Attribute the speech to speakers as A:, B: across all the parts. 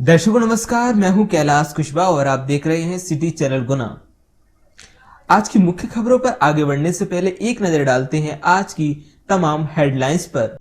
A: दर्शकों नमस्कार, मैं हूं कैलाश कुशवाहा और आप देख रहे हैं सिटी चैनल गुना। आज की मुख्य खबरों पर आगे बढ़ने से पहले एक नजर डालते हैं आज की तमाम हेडलाइंस पर।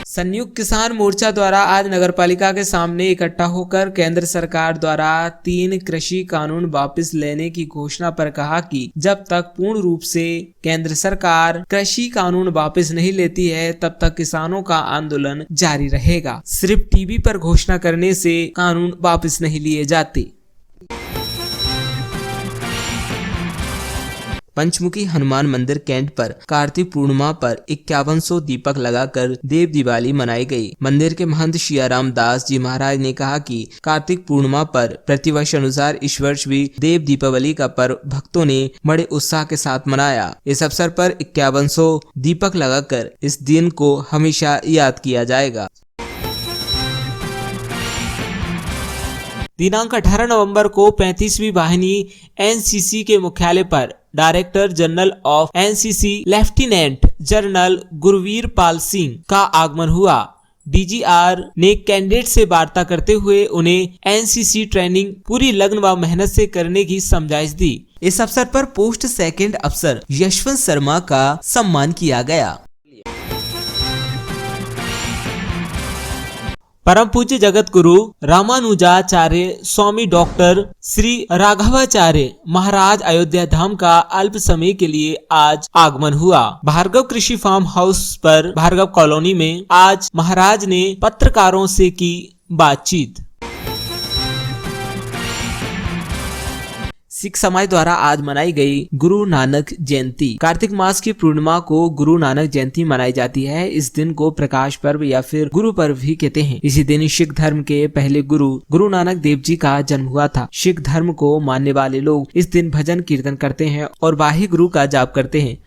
A: संयुक्त किसान मोर्चा द्वारा आज नगरपालिका के सामने इकट्ठा होकर केंद्र सरकार द्वारा 3 कृषि कानून वापस लेने की घोषणा पर कहा कि जब तक पूर्ण रूप से केंद्र सरकार कृषि कानून वापस नहीं लेती है तब तक किसानों का आंदोलन जारी रहेगा। सिर्फ टीवी पर घोषणा करने से कानून वापस नहीं लिए जाते। पंचमुखी हनुमान मंदिर कैंट पर कार्तिक पूर्णिमा पर 5100 दीपक लगाकर देव दिवाली मनाई गई। मंदिर के महंत सियाराम दास जी महाराज ने कहा कि कार्तिक पूर्णिमा पर प्रतिवर्ष अनुसार इस वर्ष भी देव दीपावली का पर्व भक्तों ने बड़े उत्साह के साथ मनाया। इस अवसर पर 5100 दीपक लगाकर इस दिन को हमेशा याद किया जाएगा। दिनांक 18 नवंबर को 35वीं वाहिनी एनसीसी के मुख्यालय पर director general of NCC lieutenant general Gurvir Pal Singh का आगमन हुआ। डीजीआर ने कैंडिडेट से वार्ता करते हुए उन्हें एनसीसी ट्रेनिंग पूरी लगन व मेहनत से करने की समझाइश दी। इस अवसर पर पोस्ट सेकंड अफसर यशवंत शर्मा का सम्मान किया गया। परम पूज्य जगत गुरु रामानुजाचार्य स्वामी डॉक्टर श्री राघवाचार्य महाराज अयोध्या धाम का अल्प समय के लिए आज आगमन हुआ। भार्गव कृषि फार्म हाउस पर भार्गव कॉलोनी में आज महाराज ने पत्रकारों से की बातचीत। सिख समाज द्वारा आज मनाई गई गुरु नानक जयंती। कार्तिक मास की पूर्णिमा को गुरु नानक जयंती मनाई जाती है। इस दिन को प्रकाश पर्व या फिर गुरु पर्व भी कहते हैं। इसी दिन सिख धर्म के पहले गुरु नानक देव जी का जन्म हुआ था। सिख धर्म को मानने वाले लोग इस दिन भजन कीर्तन करते हैं और वाहे गुरु का जाप करते हैं।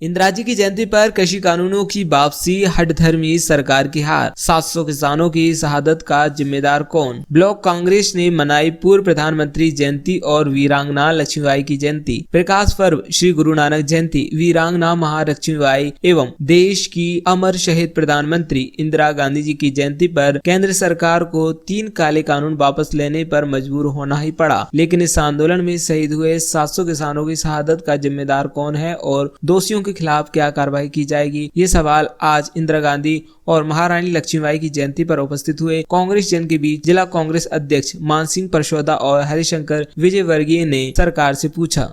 A: इंदिरा जी की जयंती पर कृषि कानूनों की वापसी, हठधर्मी सरकार की हार, 700 किसानों की शहादत का जिम्मेदार कौन। ब्लॉक कांग्रेस ने मनाई पूर्व प्रधानमंत्री जयंती और वीरांगना लक्ष्मीबाई की जयंती। प्रकाश पर्व श्री गुरु नानक जयंती, वीरांगना महालक्ष्मीबाई एवं देश की अमर शहीद प्रधानमंत्री इंदिरा गांधी जी की जयंती पर केंद्र सरकार को 3 काले कानून वापस लेने पर मजबूर होना ही पड़ा। लेकिन इस आंदोलन में शहीद हुए 700 किसानों की शहादत का जिम्मेदार कौन है और दोषियों के खिलाफ क्या कार्रवाई की जाएगी, ये सवाल आज इंदिरा गांधी और महारानी लक्ष्मीबाई की जयंती पर उपस्थित हुए कांग्रेस जन के बीच जिला कांग्रेस अध्यक्ष मानसिंह परशोदा और हरिशंकर विजयवर्गीय ने सरकार से पूछा।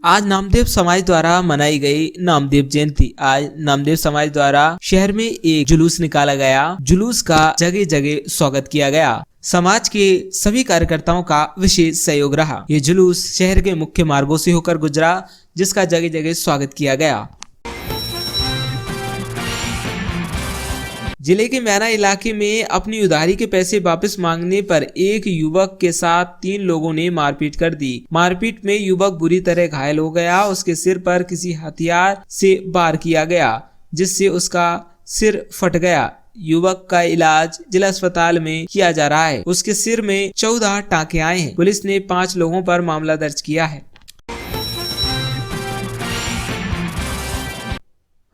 A: आज नामदेव समाज द्वारा मनाई गई नामदेव जयंती। आज नामदेव समाज द्वारा शहर में एक जुलूस निकाला गया। जुलूस का जगह जगह स्वागत किया गया। समाज के सभी कार्यकर्ताओं का विशेष सहयोग रहा। ये जुलूस शहर के मुख्य मार्गों से होकर गुजरा, जिसका जगह जगह स्वागत किया गया। जिले के मैना इलाके में अपनी उधारी के पैसे वापस मांगने पर एक युवक के साथ 3 लोगों ने मारपीट कर दी। मारपीट में युवक बुरी तरह घायल हो गया। उसके सिर पर किसी हथियार से वार किया गया, जिससे उसका सिर फट गया। युवक का इलाज जिला अस्पताल में किया जा रहा है। उसके सिर में 14 टांके आए हैं। पुलिस ने 5 लोगों पर मामला दर्ज किया है।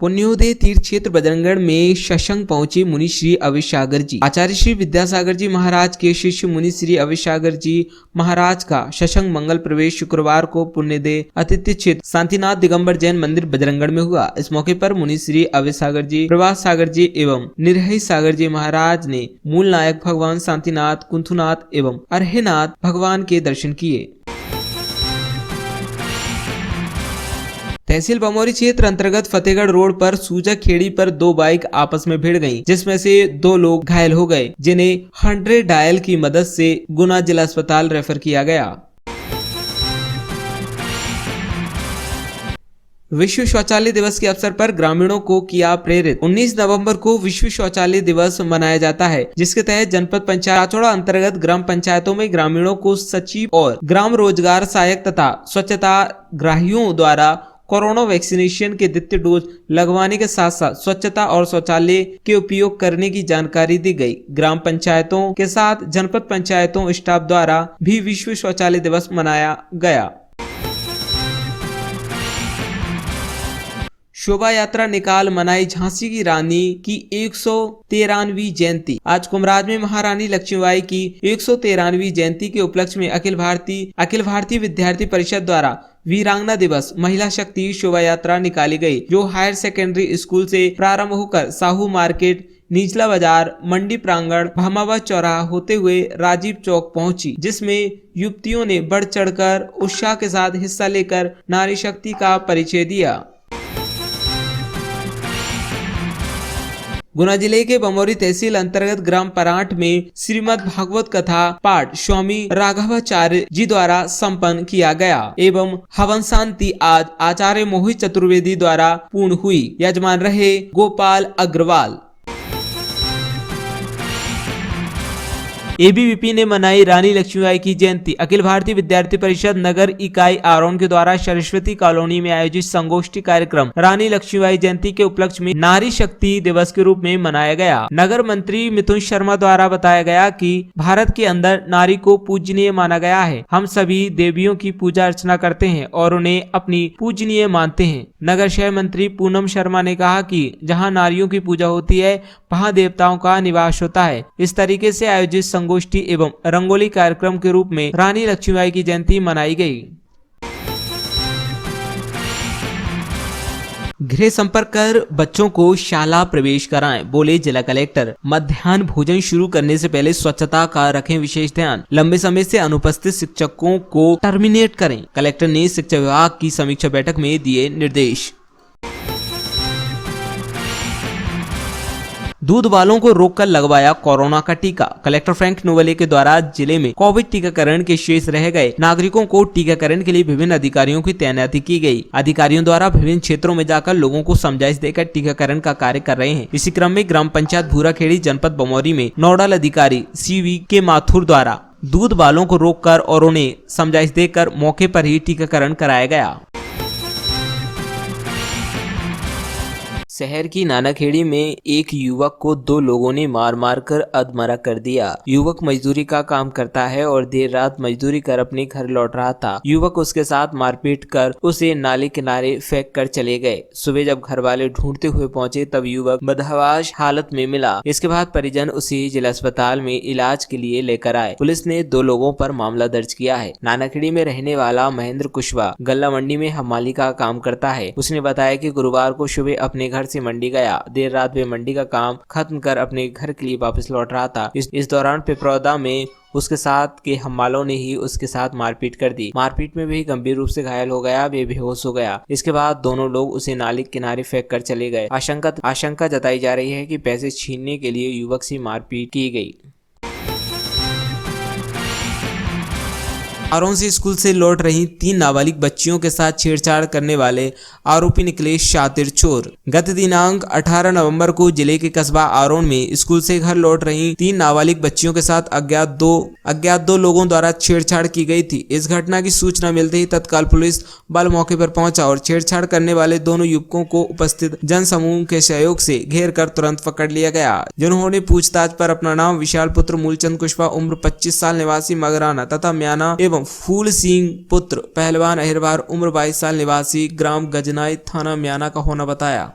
A: पुण्योदय तीर्थ क्षेत्र बजरंगगढ़ में सत्संग पहुंचे मुनि श्री अविसागर जी। आचार्य श्री विद्यासागर जी महाराज के शिष्य मुनि श्री अविसागर जी महाराज का सत्संग मंगल प्रवेश शुक्रवार को पुण्योदय आतिथ्य क्षेत्र शांतिनाथ दिगंबर जैन मंदिर बजरंगगढ़ में हुआ। इस मौके पर मुनि श्री अविसागर जी, प्रभास सागर जी एवं निर्भय सागर जी महाराज ने मूल नायक भगवान शांतिनाथ, कुंथुनाथ एवं अर्हनाथ भगवान के दर्शन किए। तहसील बमौरी क्षेत्र अंतर्गत फतेहगढ़ रोड पर सूजक खेड़ी पर 2 बाइक आपस में भिड़ गईं, जिसमें से 2 लोग घायल हो गए, जिन्हें 100 डायल की मदद से गुना जिला अस्पताल रेफर किया गया। विश्व शौचालय दिवस के अवसर पर ग्रामीणों को किया प्रेरित। 19 नवंबर को विश्व शौचालय दिवस मनाया जाता है, जिसके तहत जनपद पंचायत राचौड़ा अंतर्गत ग्राम पंचायतों में ग्रामीणों को सचिव और ग्राम रोजगार सहायक तथा स्वच्छता ग्राहियों द्वारा कोरोना वैक्सीनेशन के द्वितीय डोज लगवाने के साथ साथ स्वच्छता और शौचालय के उपयोग करने की जानकारी दी गई। ग्राम पंचायतों के साथ जनपद पंचायतों स्टाफ द्वारा भी विश्व शौचालय दिवस मनाया गया। शोभा यात्रा निकाल मनाई झांसी की रानी की 113वीं जयंती। आज कुमराज में महारानी लक्ष्मीबाई की 113वीं जयंती के उपलक्ष्य में अखिल भारतीय विद्यार्थी परिषद द्वारा वीरांगना दिवस महिला शक्ति शोभा यात्रा निकाली गई, जो हायर सेकेंडरी स्कूल से प्रारंभ होकर साहू मार्केट, निचला बाजार, मंडी प्रांगण, भामाबाद चौराहा होते हुए राजीव चौक पहुंची, जिसमें युवतियों ने बढ़ चढ़कर उत्साह के साथ हिस्सा लेकर नारी शक्ति का परिचय दिया। गुना जिले के बमौरी तहसील अंतर्गत ग्राम परांठ में श्रीमद् भागवत कथा पाठ स्वामी राघवाचार्य जी द्वारा संपन्न किया गया एवं हवन शांति आज आचार्य मोहित चतुर्वेदी द्वारा पूर्ण हुई। यजमान रहे गोपाल अग्रवाल। एबीवीपी ने मनाई रानी लक्ष्मीबाई की जयंती। अखिल भारतीय विद्यार्थी परिषद नगर इकाई आरोन के द्वारा सरस्वती कॉलोनी में आयोजित संगोष्ठी कार्यक्रम रानी लक्ष्मीबाई जयंती के उपलक्ष्य में नारी शक्ति दिवस के रूप में मनाया गया। नगर मंत्री मिथुन शर्मा द्वारा बताया गया कि भारत के अंदर नारी को पूजनीय माना गया है। हम सभी देवियों की पूजा अर्चना करते हैं और उन्हें अपनी पूजनीय मानते हैं। नगर शहर मंत्री पूनम शर्मा ने कहा कि जहाँ नारियों की पूजा होती है वहाँ देवताओं का निवास होता है। इस तरीके से आयोजित संगोष्ठी एवं रंगोली कार्यक्रम के रूप में रानी लक्ष्मीबाई की जयंती मनाई गई। गृह संपर्क कर बच्चों को शाला प्रवेश कराएं, बोले जिला कलेक्टर। मध्याह्न भोजन शुरू करने से पहले स्वच्छता का रखें विशेष ध्यान। लंबे समय से अनुपस्थित शिक्षकों को टर्मिनेट करें। कलेक्टर ने शिक्षा विभाग की समीक्षा बैठक में दिए निर्देश। दूध वालों को रोककर लगवाया कोरोना का टीका। कलेक्टर फ्रैंक नोवेले के द्वारा जिले में कोविड टीकाकरण के शेष रह गए नागरिकों को टीकाकरण के लिए विभिन्न अधिकारियों की तैनाती की गई। अधिकारियों द्वारा विभिन्न क्षेत्रों में जाकर लोगों को समझाइश देकर टीकाकरण का कार्य कर रहे हैं। इसी क्रम में ग्राम पंचायत भूराखेड़ी जनपद बमौरी में नोडल अधिकारी CV के माथुर द्वारा दूध वालों को रोककर और उन्हें समझाइश देकर मौके पर ही टीकाकरण कराया गया। शहर की नानाखेड़ी में एक युवक को 2 लोगों ने मार कर अधमरा कर दिया। युवक मजदूरी का काम करता है और देर रात मजदूरी कर अपने घर लौट रहा था। युवक उसके साथ मारपीट कर उसे नाले किनारे फेंक कर चले गए। सुबह जब घर वाले ढूंढते हुए पहुंचे तब युवक बदहवाश हालत में मिला। इसके बाद परिजन उसे जिला अस्पताल में इलाज के लिए लेकर आए। पुलिस ने 2 लोगों पर मामला दर्ज किया है। नानाखेड़ी में रहने वाला महेंद्र कुशवाहा गल्ला मंडी में हमाली का काम करता है। उसने बताया कि गुरुवार को सुबह अपने घर से मंडी गया। देर रात वे मंडी का काम खत्म कर अपने घर के लिए वापस लौट रहा था। इस दौरान पिपरौदा में उसके साथ के हमवालों ने ही उसके साथ मारपीट कर दी। मारपीट में भी गंभीर रूप से घायल हो गया, वे बेहोश हो गया। इसके बाद दोनों लोग उसे नाले किनारे फेंक कर चले गए। आशंका जताई जा रही है कि पैसे छीनने के लिए युवक से मारपीट की गई। आरोन से स्कूल से लौट रही 3 नाबालिग बच्चियों के साथ छेड़छाड़ करने वाले आरोपी निकले शातिर चोर। गत दिनांक 18 नवंबर को जिले के कस्बा आरोन में स्कूल से घर लौट रही 3 नाबालिग बच्चियों के साथ अज्ञात दो लोगों द्वारा छेड़छाड़ की गई थी। इस घटना की सूचना मिलते ही तत्काल पुलिस बल मौके पर पहुंचा और छेड़छाड़ करने वाले दोनों युवकों को उपस्थित जनसमूह के सहयोग से घेर कर तुरंत पकड़ लिया गया, जिन्होंने पूछताछ पर अपना नाम विशाल पुत्र मूलचंद कुशवाहा उम्र 25 साल निवासी मगराना तथा म्याना एवं फूल सिंह पुत्र पहलवान अहिरवार उम्र 22 साल निवासी ग्राम गजनाई थाना म्याना का होना बताया।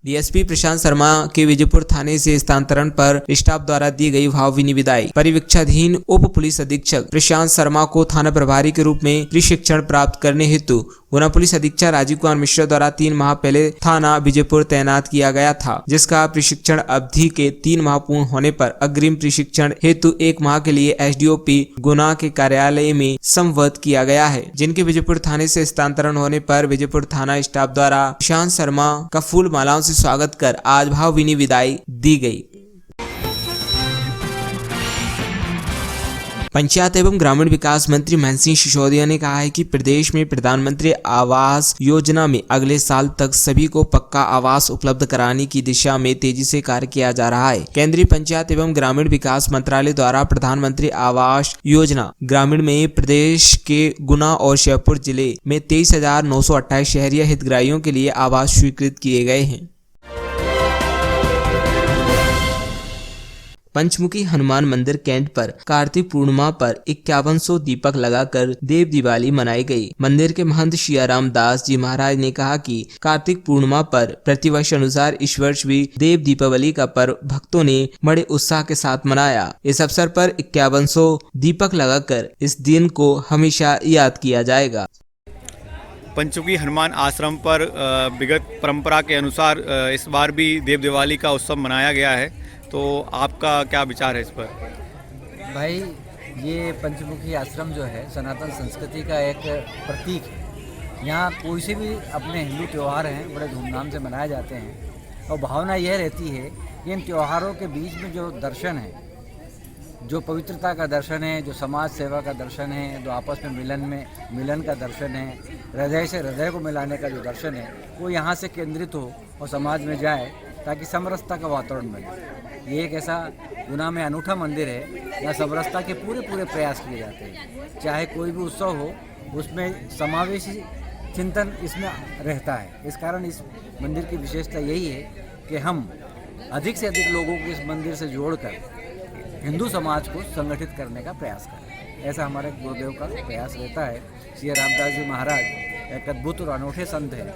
A: डीएसपी प्रशांत शर्मा के विजयपुर थाने से स्थानांतरण पर स्टाफ द्वारा दी गई भावभीनी विदाई। परिवीक्षाधीन उप पुलिस अधीक्षक प्रशांत शर्मा को थाना प्रभारी के रूप में प्रशिक्षण प्राप्त करने हेतु गुना पुलिस अधीक्षक राजीव कुमार मिश्रा द्वारा 3 माह पहले थाना विजयपुर तैनात किया गया था, जिसका प्रशिक्षण अवधि के 3 माह पूर्ण होने पर अग्रिम प्रशिक्षण हेतु 1 माह के लिए एसडीओपी गुना के कार्यालय में संवद्ध किया गया है, जिनके विजयपुर थाने से स्थानांतरण होने पर विजयपुर थाना स्टाफ द्वारा प्रशांत शर्मा का फूल मालाओं से स्वागत कर आज भावभीनी विदाई दी गई। पंचायत एवं ग्रामीण विकास मंत्री महेंद्र सिंह सिसोदिया ने कहा है कि प्रदेश में प्रधानमंत्री आवास योजना में अगले साल तक सभी को पक्का आवास उपलब्ध कराने की दिशा में तेजी से कार्य किया जा रहा है। केंद्रीय पंचायत एवं ग्रामीण विकास मंत्रालय द्वारा प्रधानमंत्री आवास योजना ग्रामीण में प्रदेश के गुना और श्योपुर जिले में 23,928 शहरी हितग्राहियों के लिए आवास स्वीकृत किए गए हैं। पंचमुखी हनुमान मंदिर कैंट पर कार्तिक पूर्णिमा पर 5100 दीपक लगाकर देव दिवाली मनाई गई। मंदिर के महंत सियाराम दास जी महाराज ने कहा कि कार्तिक पूर्णिमा पर प्रतिवर्ष अनुसार इस वर्ष भी देव दीपावली का पर्व भक्तों ने बड़े उत्साह के साथ मनाया। इस अवसर पर 5100 दीपक लगाकर इस दिन को हमेशा याद किया जाएगा।
B: पंचमुखी हनुमान आश्रम पर विगत परंपरा के अनुसार इस बार भी देव दिवाली का उत्सव मनाया गया है, तो आपका क्या विचार है इस पर?
C: भाई, ये पंचमुखी आश्रम जो है सनातन संस्कृति का एक प्रतीक है। यहाँ कोई से भी अपने हिंदू त्यौहार हैं बड़े धूमधाम से मनाए जाते हैं और भावना यह रहती है कि इन त्योहारों के बीच में जो दर्शन है, जो पवित्रता का दर्शन है, जो समाज सेवा का दर्शन है, जो आपस में मिलन का दर्शन है, हृदय से हृदय को मिलाने का जो दर्शन है, वो यहाँ से केंद्रित हो और समाज में जाए ताकि समरसता का वातावरण बने। ये एक ऐसा गुना में अनूठा मंदिर है जहाँ समरसता के पूरे प्रयास किए जाते हैं। चाहे कोई भी उत्सव हो, उसमें समावेशी चिंतन इसमें रहता है। इस कारण इस मंदिर की विशेषता यही है कि हम अधिक से अधिक लोगों को इस मंदिर से जोड़कर हिंदू समाज को संगठित करने का प्रयास करें। ऐसा हमारे गुरुदेव का प्रयास रहता है। श्री रामदास जी महाराज एक अद्भुत और अनूठे संत हैं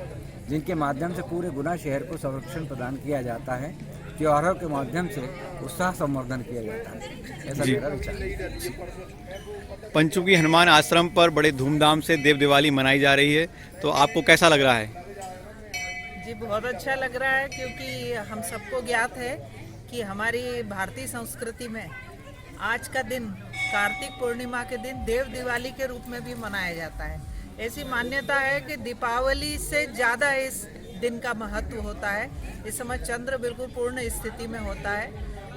C: जिनके माध्यम से पूरे गुना शहर को संरक्षण प्रदान किया जाता है। त्योहारों के माध्यम से उत्साह संवर्धन किया जाता है। ऐसा मेरा विचार है।
B: पंचमुखी हनुमान आश्रम पर बड़े धूमधाम से देव दिवाली मनाई जा रही है, तो आपको कैसा लग रहा है?
D: जी, बहुत अच्छा लग रहा है, क्योंकि हम सबको ज्ञात है कि हमारी भारतीय संस्कृति में आज का दिन कार्तिक पूर्णिमा के दिन देव दिवाली के रूप में भी मनाया जाता है। ऐसी मान्यता है कि दीपावली से ज़्यादा इस दिन का महत्व होता है। इस समय चंद्र बिल्कुल पूर्ण स्थिति में होता है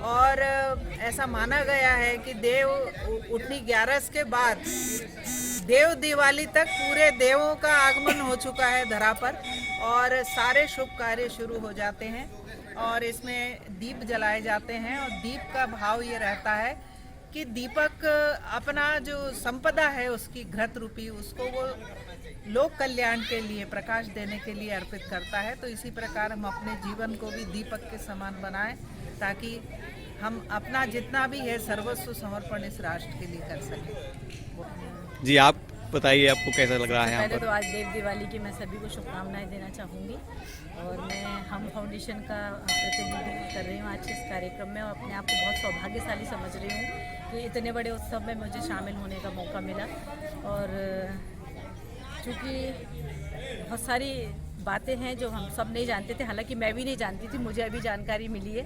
D: और ऐसा माना गया है कि देव उठनी 11 के बाद देव दिवाली तक पूरे देवों का आगमन हो चुका है धरा पर और सारे शुभ कार्य शुरू हो जाते हैं और इसमें दीप जलाए जाते हैं। और दीप का भाव ये रहता है कि दीपक अपना जो संपदा है उसकी घृत रूपी, उसको वो लोक कल्याण के लिए, प्रकाश देने के लिए अर्पित करता है। तो इसी प्रकार हम अपने जीवन को भी दीपक के समान बनाएं ताकि हम अपना जितना भी है सर्वस्व समर्पण इस राष्ट्र के लिए कर सकें।
B: जी, आप बताइए, आपको कैसा लग रहा है?
E: पहले तो आज देव दिवाली की मैं सभी को शुभकामनाएं देना चाहूँगी और मैं हम फाउंडेशन का प्रतिनिधित्व कर रही हूँ आज के इस कार्यक्रम में और अपने आप को बहुत सौभाग्यशाली समझ रही हूँ कि इतने बड़े उत्सव में मुझे शामिल होने का मौका मिला। और चूँकि बहुत सारी बातें हैं जो हम सब नहीं जानते थे, हालांकि मैं भी नहीं जानती थी, मुझे अभी जानकारी मिली है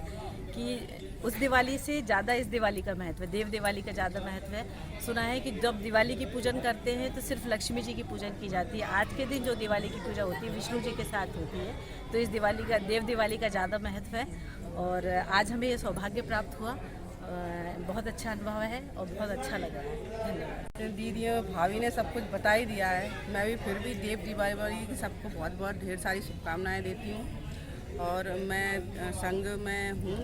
E: कि उस दिवाली से ज़्यादा इस दिवाली का महत्व है, देव दिवाली का ज़्यादा महत्व है। सुना है कि जब दिवाली की पूजन करते हैं तो सिर्फ लक्ष्मी जी की पूजन की जाती है। आज के दिन जो दिवाली की पूजा होती है विष्णु जी के साथ होती है, तो इस दिवाली का देव दिवाली का ज़्यादा महत्व है और आज हमें ये सौभाग्य प्राप्त हुआ। बहुत अच्छा अनुभव है और बहुत अच्छा लगा है। धन्यवाद।
F: दीदी भाभी ने सब कुछ बता ही दिया है। मैं भी फिर भी देव दीपावली की सबको बहुत बहुत ढेर सारी शुभकामनाएं देती हूँ और मैं संघ में हूँ,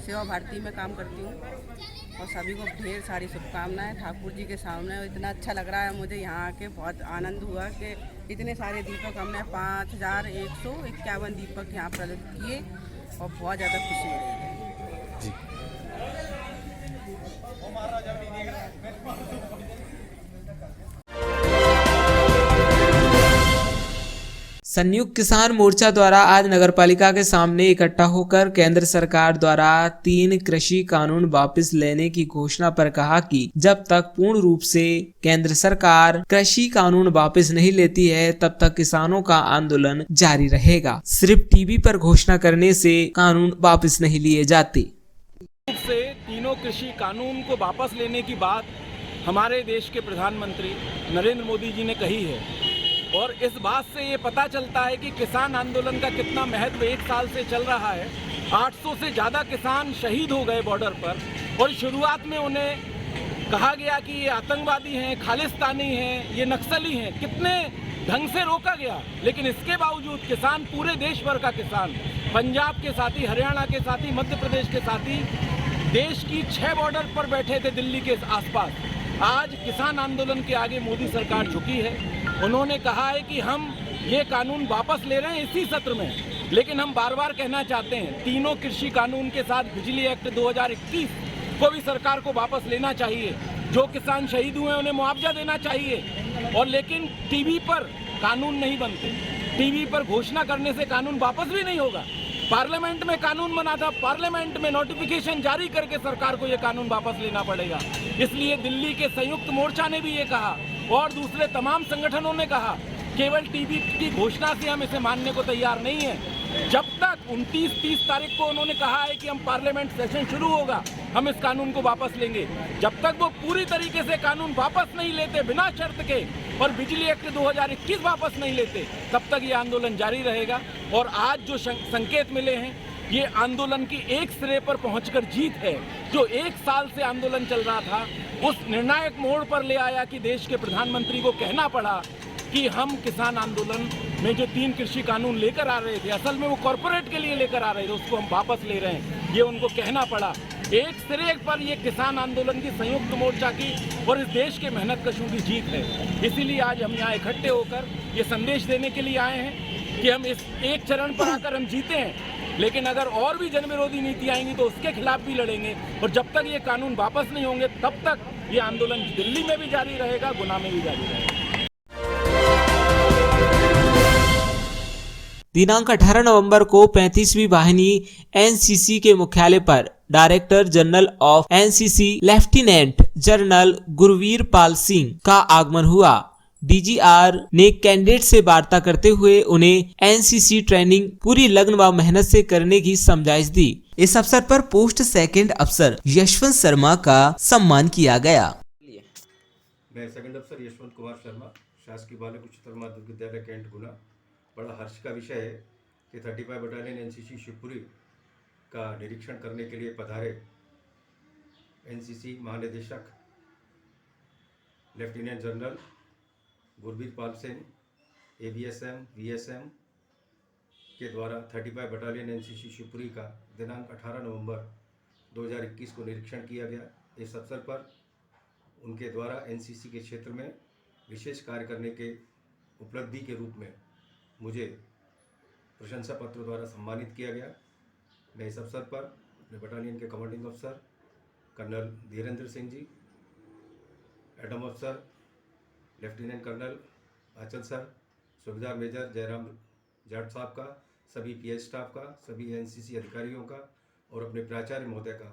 F: सेवा भारती में काम करती हूँ और सभी को ढेर सारी शुभकामनाएं ठाकुर जी के सामने। इतना अच्छा लग रहा है मुझे यहाँ आके, बहुत आनंद हुआ कि इतने सारे दीपक हमने 5151 दीपक यहाँ प्रज्वलित किए और बहुत ज़्यादा खुशी हो रही है।
A: संयुक्त किसान मोर्चा द्वारा आज नगरपालिका के सामने इकट्ठा होकर केंद्र सरकार द्वारा 3 कृषि कानून वापस लेने की घोषणा पर कहा कि जब तक पूर्ण रूप से केंद्र सरकार कृषि कानून वापस नहीं लेती है तब तक किसानों का आंदोलन जारी रहेगा। सिर्फ टीवी पर घोषणा करने से कानून वापस नहीं लिए जाते।
G: से तीनों कृषि कानून को वापस लेने की बात हमारे देश के प्रधानमंत्री नरेंद्र मोदी जी ने कही है और इस बात से ये पता चलता है कि किसान आंदोलन का कितना महत्व 1 साल से चल रहा है। 800 से ज़्यादा किसान शहीद हो गए बॉर्डर पर और शुरुआत में उन्हें कहा गया कि ये आतंकवादी हैं, खालिस्तानी हैं, ये नक्सली हैं, कितने ढंग से रोका गया, लेकिन इसके बावजूद किसान, पूरे देश भर का किसान, पंजाब के साथ ही, हरियाणा के साथ ही, मध्य प्रदेश के साथ ही देश की 6 बॉर्डर पर बैठे थे दिल्ली के आसपास। आज किसान आंदोलन के आगे मोदी सरकार झुकी है। उन्होंने कहा है कि हम ये कानून वापस ले रहे हैं इसी सत्र में लेकिन हम बार बार कहना चाहते हैं, तीनों कृषि कानून के साथ बिजली एक्ट 2021 को भी सरकार को वापस लेना चाहिए। जो किसान शहीद हुए उन्हें मुआवजा देना चाहिए। और लेकिन टीवी पर कानून नहीं बनते, टीवी पर घोषणा करने से कानून वापस भी नहीं होगा। पार्लियामेंट में कानून बना था, पार्लियामेंट में नोटिफिकेशन जारी करके सरकार को ये कानून वापस लेना पड़ेगा। इसलिए दिल्ली के संयुक्त मोर्चा ने भी ये कहा और दूसरे तमाम संगठनों ने कहा, केवल टीवी की घोषणा से हम इसे मानने को तैयार नहीं है। जब तक 29-30 तारीख को उन्होंने कहा है कि हम पार्लियामेंट सेशन शुरू होगा, हम इस कानून को वापस लेंगे। जब तक वो पूरी तरीके से कानून वापस नहीं लेते बिना शर्त के और बिजली एक्ट 2021 वापस नहीं लेते, तब तक ये आंदोलन जारी रहेगा। और आज जो संकेत मिले हैं, ये आंदोलन की एक सिरे पर पहुंचकर जीत है। जो 1 साल से आंदोलन चल रहा था, उस निर्णायक मोड़ पर ले आया कि देश के प्रधानमंत्री को कहना पड़ा कि हम किसान आंदोलन में जो 3 कृषि कानून लेकर आ रहे थे, असल में वो कॉरपोरेट के लिए लेकर आ रहे थे, उसको हम वापस ले रहे हैं। ये उनको कहना पड़ा। एक सिरे पर ये किसान आंदोलन की संयुक्त मोर्चा की और इस देश के मेहनत कशों की जीत है। इसीलिए आज हम यहाँ इकट्ठे होकर ये संदेश देने के लिए आए हैं कि हम इस एक चरण पर आकर हम जीते हैं, लेकिन अगर और भी जन विरोधी नीति आएंगी तो उसके खिलाफ भी लड़ेंगे। और जब तक ये कानून वापस नहीं होंगे, तब तक ये आंदोलन दिल्ली में भी जारी रहेगा, गुना में भी जारी रहेगा।
A: दिनांक 18 नवंबर को 35वीं वाहिनी एनसीसी के मुख्यालय पर director general of NCC lieutenant general Gurvir Pal Singh का आगमन हुआ। डीजीआर ने कैंडिडेट से वार्ता करते हुए उन्हें एनसीसी ट्रेनिंग पूरी लगन व मेहनत से करने की समझाइश दी। इस अवसर पर पोस्ट सेकंड अफसर यशवंत शर्मा का सम्मान किया गया।
H: मैं सेकंड अफसर यशवंत कुमार शर्मा, शासकीय बालिका उच्चतर माध्यमिक विद्यालय कैंट गुना। बड़ा हर्ष का विषय है कि 35 बटालियन एनसीसी शिवपुरी का निरीक्षण करने के लिए पधारे एनसीसी महानिदेशक lieutenant general Gurvir Pal Singh, एबीएसएम VSM के द्वारा 35 बटालियन एनसीसी शिवपुरी का दिनांक 18 नवंबर 2021 को निरीक्षण किया गया। इस अवसर पर उनके द्वारा एनसीसी के क्षेत्र में विशेष कार्य करने के उपलब्धि के रूप में मुझे प्रशंसा पत्र द्वारा सम्मानित किया गया। मैं इस अवसर पर अपने बटालियन के कमांडिंग अफसर कर्नल धीरेन्द्र सिंह जी, एडम अफसर लेफ्टिनेंट कर्नल आंचल सर, सुबेदार मेजर जयराम जाट साहब का, सभी पीएच स्टाफ का, सभी एनसीसी अधिकारियों का और अपने प्राचार्य महोदय का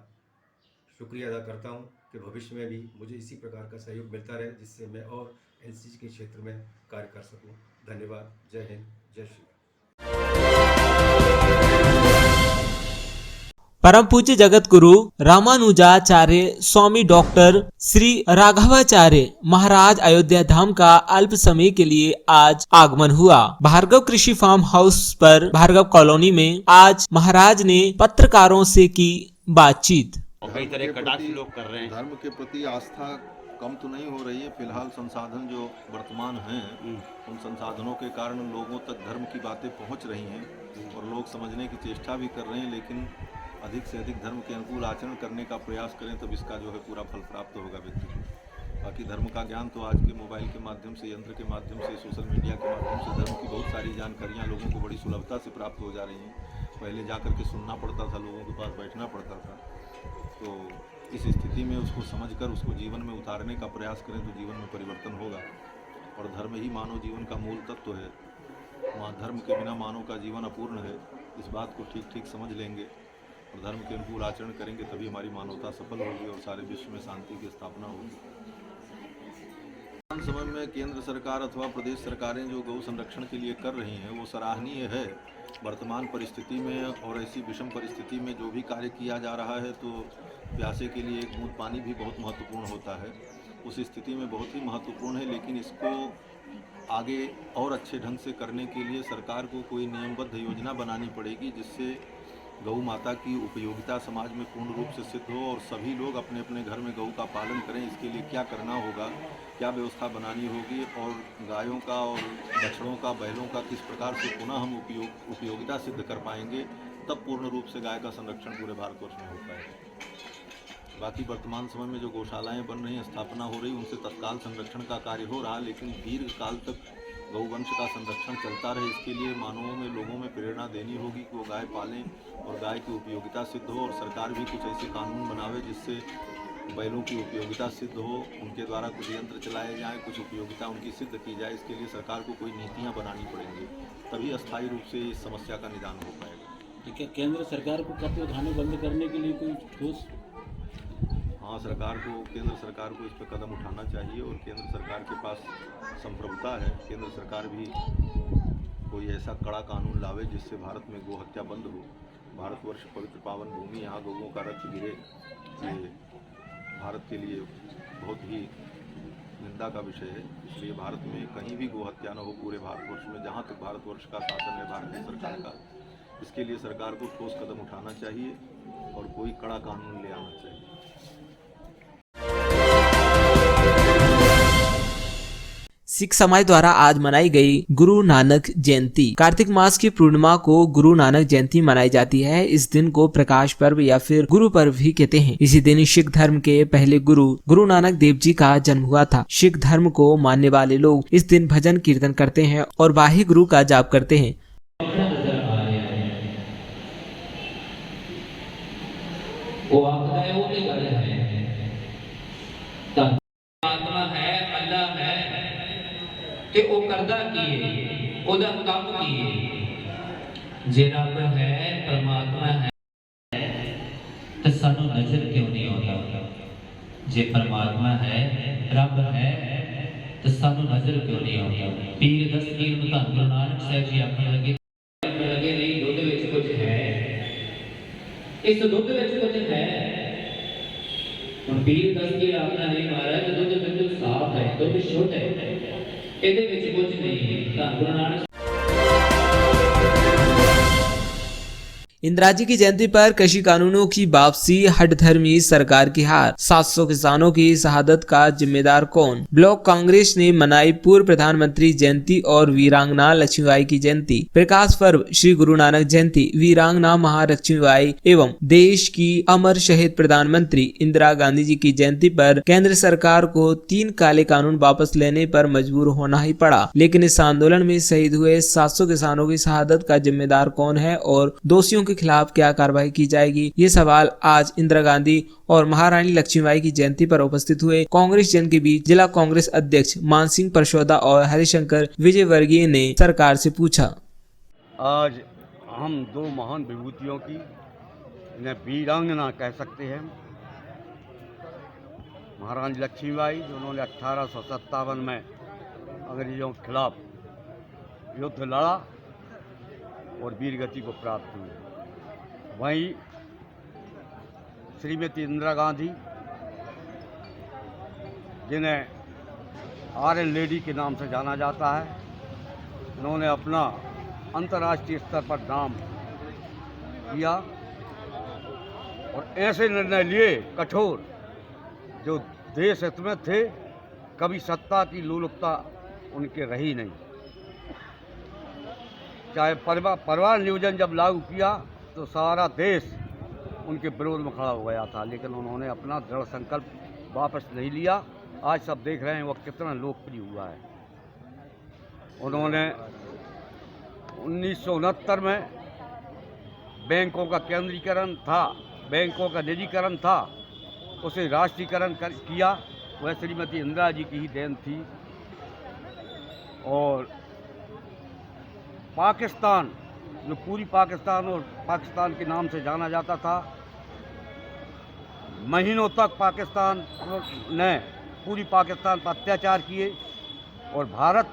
H: शुक्रिया अदा करता हूं कि भविष्य में भी मुझे इसी प्रकार का सहयोग मिलता रहे, जिससे मैं और एनसीसी के क्षेत्र में कार्य कर सकूं। धन्यवाद। जय हिंद, जय श्री
A: परम पूज्य जगत गुरु रामानुजाचार्य स्वामी डॉक्टर श्री राघवाचार्य महाराज अयोध्या धाम का अल्प समय के लिए आज आगमन हुआ। भार्गव कृषि फार्म हाउस पर भार्गव कॉलोनी में आज महाराज ने पत्रकारों से की बातचीत।
I: और कई तरह कटाक्ष लोग कर रहे हैं।
J: धर्म के प्रति आस्था कम तो नहीं हो रही है। फिलहाल संसाधन जो वर्तमान हैं, उन संसाधनों के कारण लोगों तक धर्म की बातें पहुंच रही हैं और लोग समझने की चेष्टा भी कर रहे हैं, लेकिन अधिक से अधिक धर्म के अनुकूल आचरण करने का प्रयास करें तब इसका जो है पूरा फल प्राप्त होगा व्यक्ति को। बाकी धर्म का ज्ञान तो आज के मोबाइल के माध्यम से, यंत्र के माध्यम से, सोशल मीडिया के माध्यम से धर्म की बहुत सारी जानकारियाँ लोगों को बड़ी सुलभता से प्राप्त हो जा रही हैं। पहले जाकर के सुनना पड़ता था, लोगों के पास बैठना पड़ता था। तो इस स्थिति में उसको समझकर उसको जीवन में उतारने का प्रयास करें तो जीवन में परिवर्तन होगा। और धर्म ही मानव जीवन का मूल तत्व है। धर्म के बिना मानव का जीवन अपूर्ण है। इस बात को ठीक ठीक समझ लेंगे और धर्म के अनुकूल आचरण करेंगे, तभी हमारी मानवता सफल होगी और सारे विश्व में शांति की स्थापना होगी। वर्तमान समय में केंद्र सरकार अथवा प्रदेश सरकारें जो गौ संरक्षण के लिए कर रही हैं वो सराहनीय है। वर्तमान परिस्थिति में और ऐसी विषम परिस्थिति में जो भी कार्य किया जा रहा है, तो प्यासे के लिए एक बूंद पानी भी बहुत महत्वपूर्ण होता है। उस स्थिति में बहुत ही महत्वपूर्ण है, लेकिन इसको आगे और अच्छे ढंग से करने के लिए सरकार को कोई नियमबद्ध योजना बनानी पड़ेगी, जिससे गौ माता की उपयोगिता समाज में पूर्ण रूप से सिद्ध हो और सभी लोग अपने अपने घर में गौ का पालन करें। इसके लिए क्या करना होगा, क्या व्यवस्था बनानी होगी और गायों का और बछड़ों का, बैलों का किस प्रकार से पुनः हम उपयोगिता सिद्ध कर पाएंगे, तब पूर्ण रूप से गाय का संरक्षण पूरे भारतवर्ष में हो पाएगा। बाकी वर्तमान समय में जो गौशालाएं बन रही हैं, स्थापना हो रही, उनसे तत्काल संरक्षण का कार्य हो रहा, लेकिन दीर्घ काल तक गौवंश का संरक्षण चलता रहे, इसके लिए मानवों में, लोगों में प्रेरणा देनी होगी कि वो गाय पालें और गाय की उपयोगिता सिद्ध हो। और सरकार भी कुछ ऐसे कानून बनावे जिससे बैलों की उपयोगिता सिद्ध हो, उनके द्वारा कुछ यंत्र चलाए जाएँ, कुछ उपयोगिता उनकी सिद्ध की जाए। इसके लिए सरकार को कोई नीतियाँ बनानी पड़ेंगी, तभी अस्थायी रूप से इस समस्या का निदान हो पाएगा।
K: ठीक है, केंद्र सरकार को कत्ल खाने बंद करने के लिए कोई ठोस?
J: हाँ, केंद्र सरकार को इस पर कदम उठाना चाहिए और केंद्र सरकार के पास संप्रभुता है। केंद्र सरकार भी कोई ऐसा कड़ा कानून लावे जिससे भारत में गौ हत्या बंद हो। भारतवर्ष पवित्र पावन भूमि, यहाँ गौओं का रक्त गिरे, ये भारत के लिए बहुत ही निंदा का विषय है। इसलिए भारत में कहीं भी गौ हत्या न हो, पूरे भारतवर्ष में, जहाँ तक भारतवर्ष का शासन है भारतीय सरकार का। इसके लिए सरकार को ठोस कदम उठाना चाहिए और कोई कड़ा कानून ले आना चाहिए।
A: सिख समाज द्वारा आज मनाई गई गुरु नानक जयंती। कार्तिक मास की पूर्णिमा को गुरु नानक जयंती मनाई जाती है। इस दिन को प्रकाश पर्व या फिर गुरु पर्व भी कहते हैं। इसी दिन सिख धर्म के पहले गुरु नानक देव जी का जन्म हुआ था। सिख धर्म को मानने वाले लोग इस दिन भजन कीर्तन करते हैं और वाहे गुरु का जाप करते हैं।
L: ਤੇ ਉਹ ਕਰਦਾ ਕੀ ਹੈ, ਉਹਦਾ ਕੰਮ ਕੀ ਹੈ। ਜੇ ਰੱਬ ਹੈ, ਪਰਮਾਤਮਾ ਹੈ, ਤੇ ਸਾਨੂੰ ਨਜ਼ਰ ਕਿਉਂ ਨਹੀਂ ਆਉਂਦਾ? ਜੇ ਪਰਮਾਤਮਾ ਹੈ, ਰੱਬ ਹੈ, ਤੇ ਸਾਨੂੰ ਨਜ਼ਰ ਕਿਉਂ ਨਹੀਂ ਆਉਂਦਾ? ਪੀਰ ਦਸਤਗੀਰ ਨੂੰ ਧੰਨ ਗੁਰੂ ਨਾਨਕ ਸਾਹਿਬ ਜੀ ਆਖਣ ਲੱਗੇ ਨਹੀਂ, ਦੁੱਧ ਵਿੱਚ ਕੁਝ ਹੈ, ਇਸ ਦੁੱਧ ਵਿੱਚ ਕੁਝ ਹੈ। ਹੁਣ ਪੀਰ ਦਸਤਗੀਰ ਆਖਣਾ ਨਹੀਂ ਮਹਾਰਾਜ, ਦੁੱਧ ਬਿਲਕੁਲ ਸਾਫ਼ ਹੈ, ਦੁੱਧ ਸ਼ੁੱਧ ਹੈ, ਇਹਦੇ ਵਿੱਚ ਕੁਝ ਨਹੀਂ ਹੈ। ਧੰਨ ਗੁਰੂ ਨਾਨਕ।
A: इंदिरा जी की जयंती पर कृषि कानूनों की वापसी, हठधर्मी सरकार की हार, 700 किसानों की शहादत का जिम्मेदार कौन? ब्लॉक कांग्रेस ने मनाई पूर्व प्रधानमंत्री जयंती और वीरांगना लक्ष्मीबाई की जयंती। प्रकाश पर्व श्री गुरु नानक जयंती, वीरांगना महालक्ष्मीबाई एवं देश की अमर शहीद प्रधानमंत्री इंदिरा गांधी जी की जयंती पर केंद्र सरकार को 3 काले कानून वापस लेने पर मजबूर होना ही पड़ा। लेकिन इस आंदोलन में शहीद हुए 700 किसानों की शहादत का जिम्मेदार कौन है और दोषियों के खिलाफ क्या कार्रवाई की जाएगी? ये सवाल आज इंदिरा गांधी और महारानी लक्ष्मीबाई की जयंती पर उपस्थित हुए कांग्रेस जन के बीच जिला कांग्रेस अध्यक्ष मानसिंह परशोदा और हरिशंकर विजयवर्गीय ने सरकार से पूछा।
M: आज हम 2 महान विभूतियों की, इन्हें वीरांगना कह सकते हैं, महारानी लक्ष्मीबाई जिन्होंने 1857 में अंग्रेजों के खिलाफ युद्ध लड़ा और वीरगति को प्राप्त हुई। वहीं श्रीमती इंदिरा गांधी, जिन्हें आयरन लेडी के नाम से जाना जाता है, उन्होंने अपना अंतर्राष्ट्रीय स्तर पर नाम किया और ऐसे निर्णय लिए कठोर जो देश हित में थे। कभी सत्ता की लोलुपता उनके रही नहीं। चाहे परिवार नियोजन जब लागू किया तो सारा देश उनके विरोध में खड़ा हो गया था, लेकिन उन्होंने अपना दृढ़ संकल्प वापस नहीं लिया। आज सब देख रहे हैं वह कितना लोकप्रिय हुआ है। उन्होंने 1969 में बैंकों का केंद्रीकरण था, बैंकों का निजीकरण था, उसे राष्ट्रीयकरण किया। वह श्रीमती इंदिरा जी की ही देन थी। और पाकिस्तान, जो पूरी पाकिस्तान और पाकिस्तान के नाम से जाना जाता था, महीनों तक पाकिस्तान ने पूरी पाकिस्तान पर अत्याचार किए और भारत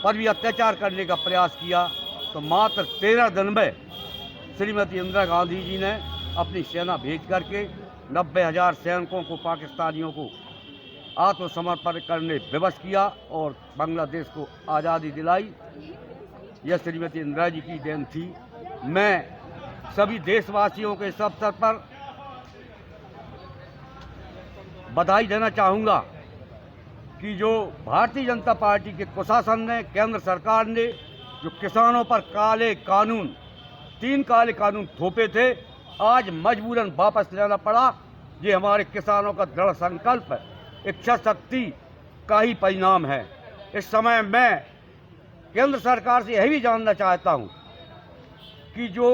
M: पर भी अत्याचार करने का प्रयास किया। तो मात्र 13 दिन में श्रीमती इंदिरा गांधी जी ने अपनी सेना भेज करके 90,000 सैनिकों को, पाकिस्तानियों को आत्मसमर्पण करने विवश किया और बांग्लादेश को आज़ादी दिलाई। यह श्रीमती इंदिरा जी की देन थी। मैं सभी देशवासियों के इस अवसर पर बधाई देना चाहूँगा कि जो भारतीय जनता पार्टी के कुशासन ने, केंद्र सरकार ने जो किसानों पर काले कानून, 3 काले कानून थोपे थे, आज मजबूरन वापस लेना पड़ा। ये हमारे किसानों का दृढ़ संकल्प, इच्छा शक्ति का ही परिणाम है। इस समय मैं केंद्र सरकार से यही भी जानना चाहता हूं कि जो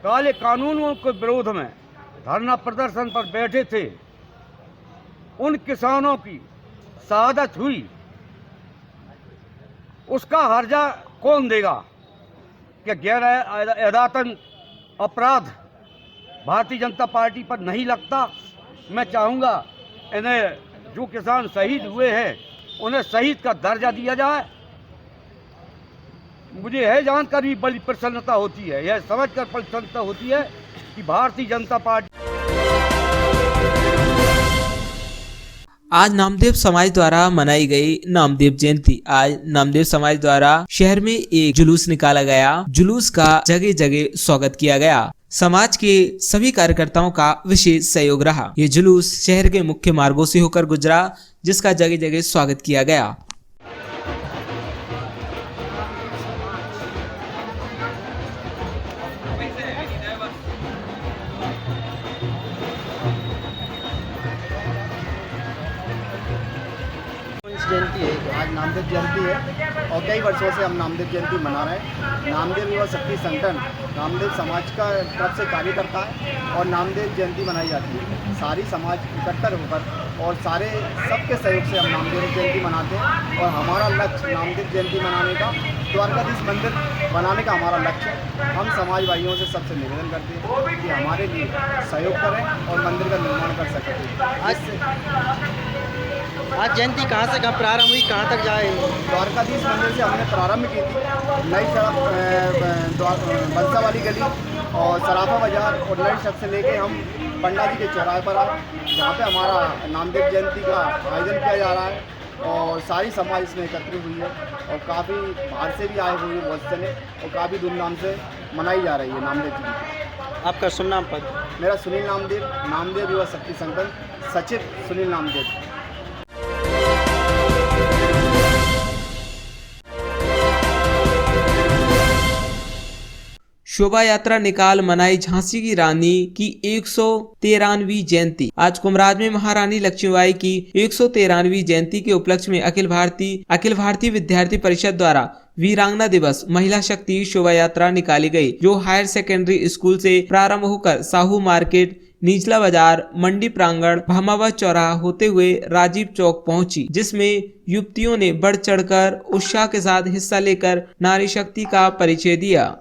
M: काले कानूनों के विरोध में धरना प्रदर्शन पर बैठे थे, उन किसानों की शहादत हुई, उसका हर्जा कौन देगा? क्या गैर एदातन अपराध भारतीय जनता पार्टी पर नहीं लगता? मैं चाहूँगा इन्हें जो किसान शहीद हुए हैं उन्हें शहीद का दर्जा दिया जाए। मुझे यह जानकर भी बड़ी प्रसन्नता होती है, यह समझकर प्रसन्नता होती है कि भारतीय जनता पार्टी।
A: आज नामदेव समाज द्वारा मनाई गई नामदेव जयंती। आज नामदेव समाज द्वारा शहर में एक जुलूस निकाला गया। जुलूस का जगह जगह स्वागत किया गया। समाज के सभी कार्यकर्ताओं का विशेष सहयोग रहा। ये जुलूस शहर के मुख्य मार्गों से होकर गुजरा, जिसका जगह जगह स्वागत किया गया।
C: जयंती है, आज नामदेव जयंती है और कई वर्षों से हम नामदेव जयंती मना रहे हैं। नामदेव युवा शक्ति संगठन नामदेव समाज का तरफ से कार्य करता है और नामदेव जयंती मनाई जाती है। सारी समाज इकट्ठा होकर और सारे सबके सहयोग से हम नामदेव जयंती मनाते हैं और हमारा लक्ष्य नामदेव जयंती मनाने का, द्वारकाधीश मंदिर बनाने का हमारा लक्ष्य है। हम समाज भाइयों से सबसे निवेदन करते हैं कि हमारे लिए सहयोग करें और मंदिर का निर्माण कर सकें। आज जयंती कहाँ से कहाँ प्रारंभ हुई, कहाँ तक जाए? द्वारकाधीश मंदिर से हमने प्रारंभ की थी। नई सड़क बंसा वाली गली और सराफा बाजार और नई सड़क से लेके हम पंडा जी के चौराहे पर आए, जहाँ पे हमारा नामदेव जयंती का आयोजन किया जा रहा है और सारी समाज इसमें एकत्रित हुई है और काफ़ी बाहर से भी आए हुए हैं बहुत जने और काफ़ी धूमधाम से मनाई जा रही है नामदेव जयंती। आपका शुभ नाम पद? मेरा सुनील नामदेव, नामदेव युवा शक्ति संगठन सचिव सुनील नामदेव।
A: शोभा यात्रा निकाल मनाई झांसी की रानी की 113वीं जयंती। आज कुमराज में महारानी लक्ष्मीबाई की 113वीं जयंती के उपलक्ष्य में अखिल भारतीय विद्यार्थी परिषद द्वारा वीरांगना दिवस महिला शक्ति शोभा यात्रा निकाली गई, जो हायर सेकेंडरी स्कूल से प्रारंभ होकर साहू मार्केट, निचला बाजार, मंडी प्रांगण, भामाबाद चौराहा होते हुए राजीव चौक पहुंची, जिसमें युवतियों ने बढ़ चढ़कर उत्साह के साथ हिस्सा लेकर नारी शक्ति का परिचय दिया।